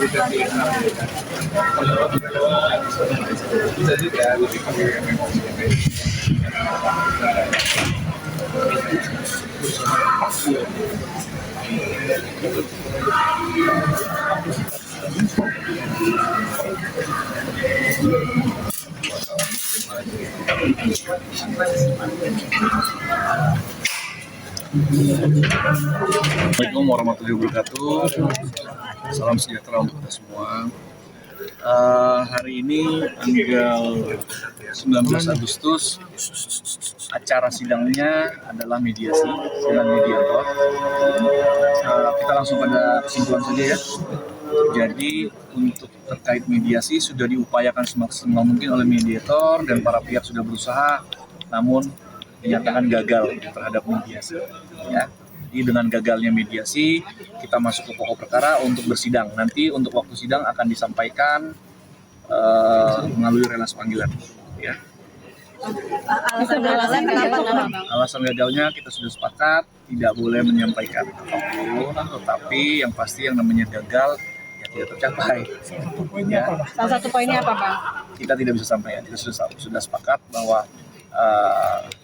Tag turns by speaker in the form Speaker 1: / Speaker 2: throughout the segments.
Speaker 1: Assalamualaikum warahmatullahi wabarakatuh. Salam sejahtera untuk kita semua. Hari ini tanggal 19 Agustus, acara sidangnya adalah mediasi dengan mediator. Kita langsung pada kesimpulan saja ya. Jadi untuk terkait mediasi sudah diupayakan semaksimal mungkin oleh mediator dan para pihak sudah berusaha, namun dinyatakan gagal terhadap mediasi. Ya. Jadi dengan gagalnya mediasi, kita masuk ke pokok perkara untuk bersidang. Nanti untuk waktu sidang akan disampaikan melalui relasi panggilan. Ya. Alasan gagalnya kita sudah sepakat tidak boleh menyampaikan apapun, tetapi yang pasti yang namanya gagal ya tidak tercapai. Ya.
Speaker 2: Salah satu poinnya apa, Bang?
Speaker 1: Kita tidak bisa sampaikan. Kita sudah sepakat bahwa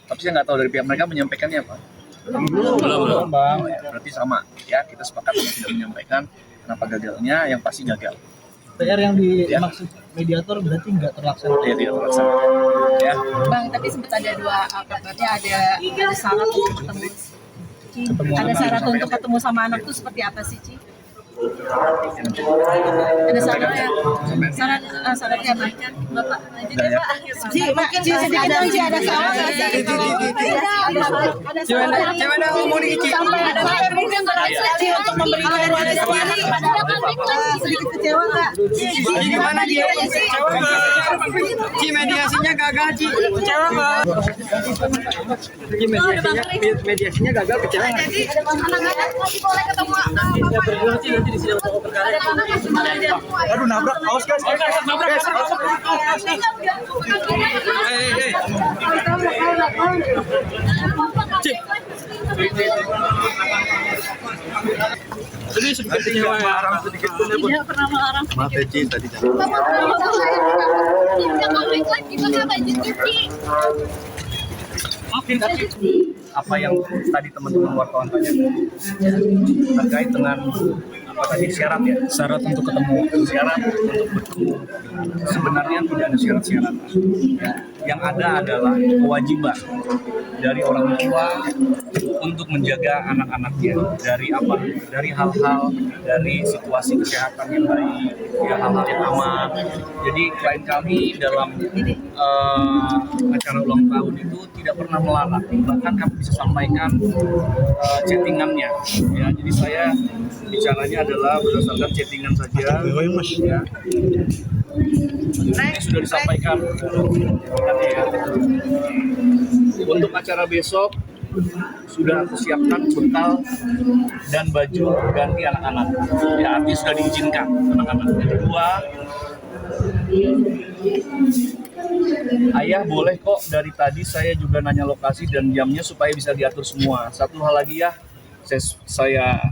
Speaker 1: tapi saya nggak tahu dari pihak mereka menyampaikannya apa. Belum, Bang. Oh, ya, berarti sama ya, kita sepakat untuk tidak menyampaikan kenapa gagalnya, yang pasti gagal.
Speaker 3: PR yang dimaksud mediator berarti nggak terlaksana.
Speaker 1: Ya, tidak terlaksana. Ya.
Speaker 2: Bang, tapi sempat ada kabarnya ada syarat untuk ketemu. Ada syarat untuk ketemu sama anak tuh seperti apa sih, Ci? Ada syaratnya. Syaratnya apa? Bapak lanjut ya, Pak. Ci, sedikit dong, Ci, ada syarat nggak sih?
Speaker 3: Gimana ngomong nih, Ci?
Speaker 2: Sampai ada mungkin Ci untuk memberikan ruang sendiri. Sedikit kecewa nggak?
Speaker 3: Gimana dia? Kecewa nggak? Ci, mediasinya gagal, Ci. Kecewa nggak? Ci, mediasinya gagal, kecewa nggak?
Speaker 2: Jadi anak-anak masih boleh ketemu
Speaker 3: Ya berjuang, Ci, nanti di sidang pokok perkara.
Speaker 1: Aduh, nabrak, awas guys.
Speaker 3: Nabrak. Ci. Ini sedikit kecewa ya.
Speaker 2: Iya, pernah melarang.
Speaker 1: Maaf ya, Ci, tadi apa yang tadi teman-teman wartawan tanya terkait dengan apa tadi syarat ya, syarat untuk ketemu, syarat untuk bertemu. Sebenarnya tidak ada syarat-syarat. Yang ada adalah kewajiban dari orang tua untuk menjaga anak-anaknya dari apa? Dari hal-hal, dari situasi kesehatan yang baik, ya hal-hal yang aman. Jadi klien kami dalam acara ulang tahun itu tidak pernah melarang, bahkan kami bisa sampaikan chattingannya. Ya, jadi saya bicaranya adalah berdasarkan chattingan saja. Ya. Ini sudah disampaikan. Ya. Untuk acara besok sudah aku siapkan bekal dan baju ganti anak-anak. Ya, artinya sudah diizinkan anak-anak. Yang kedua, ayah boleh kok dari tadi saya juga nanya lokasi dan jamnya supaya bisa diatur semua. Satu hal lagi ya, saya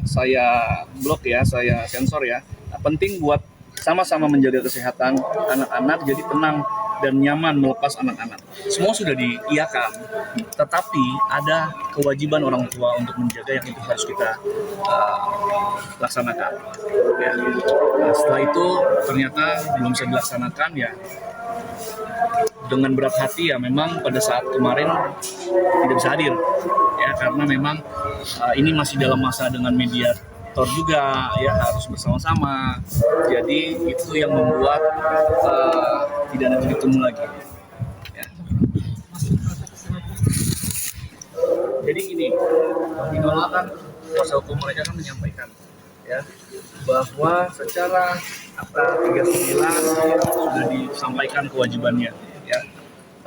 Speaker 1: blok ya, saya sensor ya. Nah, penting buat sama-sama menjaga kesehatan anak-anak, jadi tenang dan nyaman melepas anak-anak. Semua sudah diiyakan, tetapi ada kewajiban orang tua untuk menjaga yang itu harus kita laksanakan. Ya. Nah, setelah itu ternyata belum bisa dilaksanakan ya. Dengan berat hati ya, memang pada saat kemarin tidak bisa hadir ya, karena memang ini masih dalam masa dengan mediator juga ya, harus bersama-sama. Jadi itu yang membuat tidak ada titik temu lagi ya. Jadi gini, Minola kan kuasa hukum mereka kan menyampaikan ya bahwa secara Akta 39 sudah disampaikan kewajibannya ya.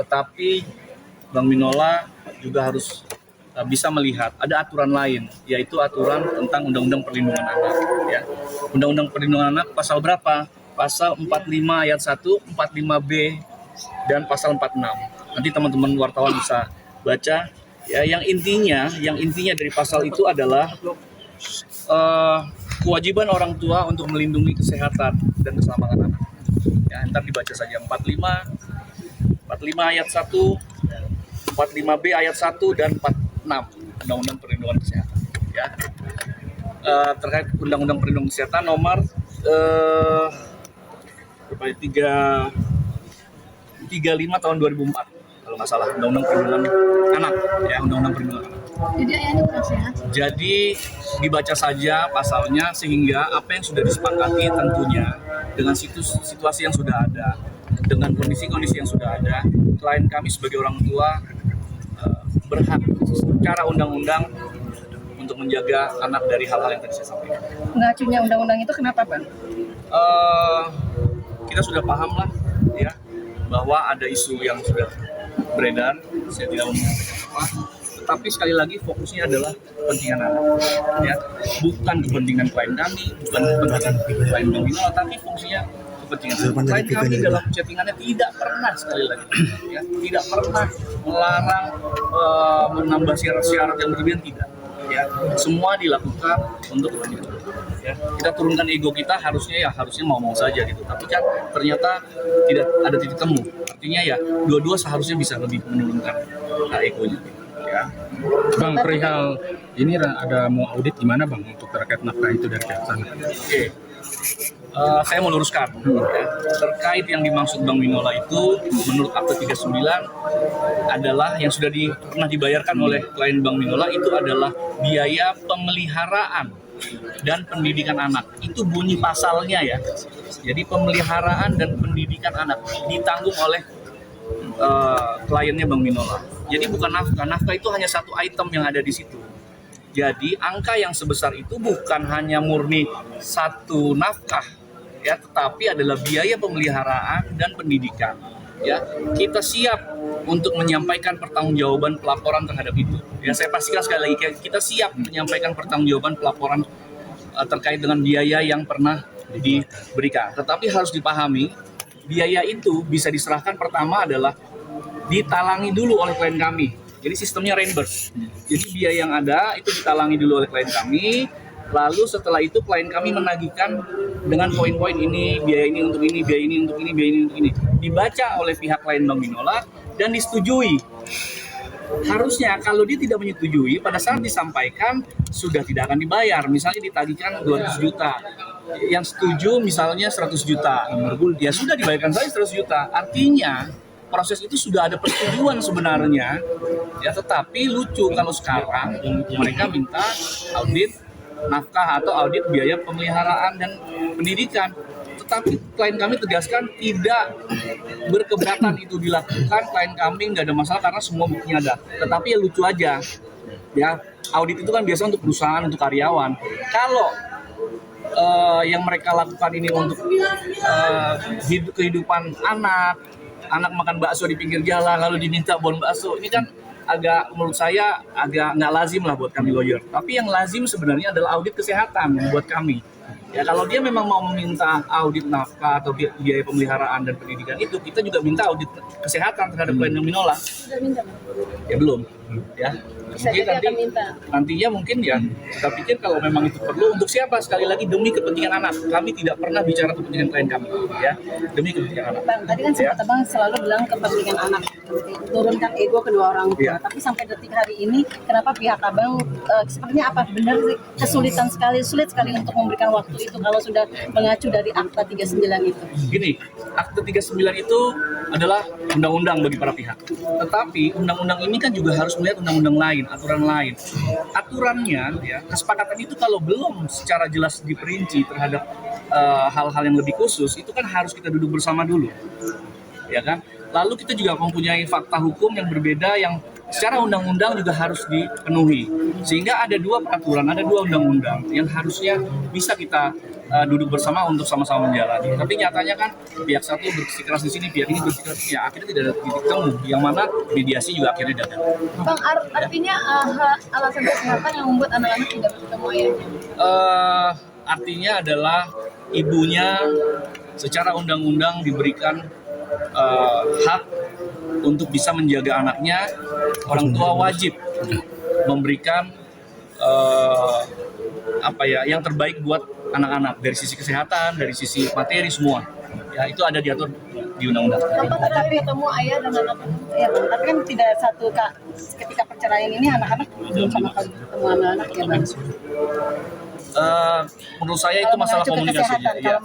Speaker 1: Tetapi Bang Minola juga harus bisa melihat ada aturan lain, yaitu aturan tentang Undang-Undang Perlindungan Anak ya. Undang-Undang Perlindungan Anak pasal berapa? Pasal 45 ayat 1, 45B dan pasal 46. Nanti teman-teman wartawan bisa baca ya, yang intinya dari pasal itu adalah kewajiban orang tua untuk melindungi kesehatan dan keselamatan anak. Ya, ntar dibaca saja 45 ayat 1, 45B ayat 1 dan 46 Undang-Undang Perlindungan Kesehatan. Ya. Terkait Undang-Undang Perlindungan Kesehatan nomor 35 tahun 2004 kalau nggak salah, Undang-Undang Perlindungan Anak, ya, Undang-Undang Perlindungan Anak.
Speaker 2: Jadi ayahnya bukan sehat.
Speaker 1: Jadi dibaca saja pasalnya sehingga apa yang sudah disepakati tentunya dengan situasi yang sudah ada, dengan kondisi-kondisi yang sudah ada, klien kami sebagai orang tua berhak secara undang-undang untuk menjaga anak dari hal-hal yang tadi saya sampaikan.
Speaker 2: Mengacunya undang-undang itu kenapa, Bang?
Speaker 1: Kita sudah paham lah, ya, bahwa ada isu yang sudah beredar. Saya tidak mau menyampaikan apa, tetapi sekali lagi fokusnya adalah kepentingan anak, ya, bukan kepentingan klien kami, bukan kepentingan klien Bang Minola, tapi fungsinya kepentingan anak. Klien kami dalam chattingannya tidak pernah, sekali lagi, ya, tidak pernah melarang menambah syarat-syarat yang berlebihan, tidak. Ya, semua dilakukan untuk kepentingan. Ya, kita turunkan ego kita, harusnya mau saja gitu. Tapi kan ternyata tidak ada titik temu. Artinya ya dua-dua seharusnya bisa lebih menurunkan egonya. Ya.
Speaker 4: Bang, perihal ini ada mau audit gimana Bang untuk terkait nafkah itu dari pihak sana?
Speaker 1: Oke. Saya mau luruskan, ya, terkait yang dimaksud Bang Minola itu menurut Akte 39 adalah yang sudah pernah dibayarkan oleh klien Bang Minola itu adalah biaya pemeliharaan dan pendidikan anak. Itu bunyi pasalnya, ya. Jadi pemeliharaan dan pendidikan anak ditanggung oleh kliennya Bang Minola. Jadi bukan nafkah. Nafkah itu hanya satu item yang ada di situ. Jadi angka yang sebesar itu bukan hanya murni satu nafkah, ya, tetapi adalah biaya pemeliharaan dan pendidikan. Ya, kita siap untuk menyampaikan pertanggungjawaban pelaporan terhadap itu. Ya, saya pastikan sekali lagi kita siap menyampaikan pertanggungjawaban pelaporan terkait dengan biaya yang pernah diberikan. Tetapi harus dipahami, biaya itu bisa diserahkan pertama adalah ditalangi dulu oleh klien kami. Jadi sistemnya reimburse. Jadi biaya yang ada itu ditalangi dulu oleh klien kami. Lalu setelah itu klien kami menagihkan dengan poin-poin ini, biaya ini untuk ini, biaya ini untuk ini, biaya ini untuk ini. Dibaca oleh pihak klien Bang Minola dan disetujui. Harusnya kalau dia tidak menyetujui, pada saat disampaikan sudah tidak akan dibayar. Misalnya ditagihkan 200 juta. Yang setuju misalnya 100 juta. Ya sudah dibayarkan saja 100 juta. Artinya proses itu sudah ada persetujuan sebenarnya, ya, tetapi lucu kalau sekarang mereka minta audit nafkah atau audit biaya pemeliharaan dan pendidikan. Tetapi klien kami tegaskan tidak berkeberatan itu dilakukan, klien kami nggak ada masalah karena semua buktinya ada. Tetapi ya lucu aja, ya, audit itu kan biasa untuk perusahaan, untuk karyawan. Kalau yang mereka lakukan ini untuk kehidupan anak makan bakso di pinggir jalan lalu diminta bon bakso, ini kan agak, menurut saya agak nggak lazim lah buat kami lawyer. Tapi yang lazim sebenarnya adalah audit kesehatan buat kami. Ya, kalau dia memang mau meminta audit nafkah atau biaya pemeliharaan dan pendidikan itu, kita juga minta audit kesehatan terhadap klien Bang Minola.
Speaker 2: Sudah minta, Bang?
Speaker 1: Ya belum, ya.
Speaker 2: Bisa
Speaker 1: Mungkin
Speaker 2: jadi akan minta.
Speaker 1: nantinya mungkin ya kita pikir kalau memang itu perlu, untuk siapa, sekali lagi demi kepentingan anak. Kami tidak pernah bicara kepentingan klien kami, ya, demi kepentingan anak.
Speaker 2: Bang, tadi kan sempat Abang selalu bilang kepentingan anak, turunkan ego kedua orang tua.
Speaker 1: Ya.
Speaker 2: Tapi sampai detik hari ini, kenapa pihak Abang sepertinya apa benar sulit sekali untuk memberikan waktu itu kalau sudah mengacu dari Akta 39 itu?
Speaker 1: Gini, Akte 39 itu adalah undang-undang bagi para pihak. Tetapi undang-undang ini kan juga harus melihat undang-undang lain, aturan lain. Aturannya, ya, kesepakatan itu kalau belum secara jelas diperinci terhadap hal-hal yang lebih khusus, itu kan harus kita duduk bersama dulu, ya kan? Lalu kita juga mempunyai fakta hukum yang berbeda yang secara undang-undang juga harus dipenuhi. Sehingga ada dua peraturan, ada dua undang-undang yang harusnya bisa kita duduk bersama untuk sama-sama menjalani. Tapi nyatanya kan pihak satu bersikeras di sini, pihak ini bersikeras di sini. Akhirnya tidak ada titik temu, yang mana mediasi juga akhirnya gagal.
Speaker 2: Bang, artinya alasan kesehatan yang membuat anak-anak tidak bertemu ayahnya?
Speaker 1: Artinya adalah ibunya secara undang-undang diberikan hak untuk bisa menjaga anaknya. Orang tua wajib memberikan yang terbaik buat anak-anak dari sisi kesehatan, dari sisi materi semua. Ya itu ada diatur di undang-undang.
Speaker 2: Tapi ketemu ayah dan anak ya, Bang. Tapi kan tidak satu Kak, ketika perceraian ini anak-anak belum sama kali ketemu anak-anak ya Bang.
Speaker 1: Menurut saya itu masalah
Speaker 2: Mengacu ke
Speaker 1: komunikasi.
Speaker 2: kesehatan,
Speaker 1: Ya.
Speaker 2: kalau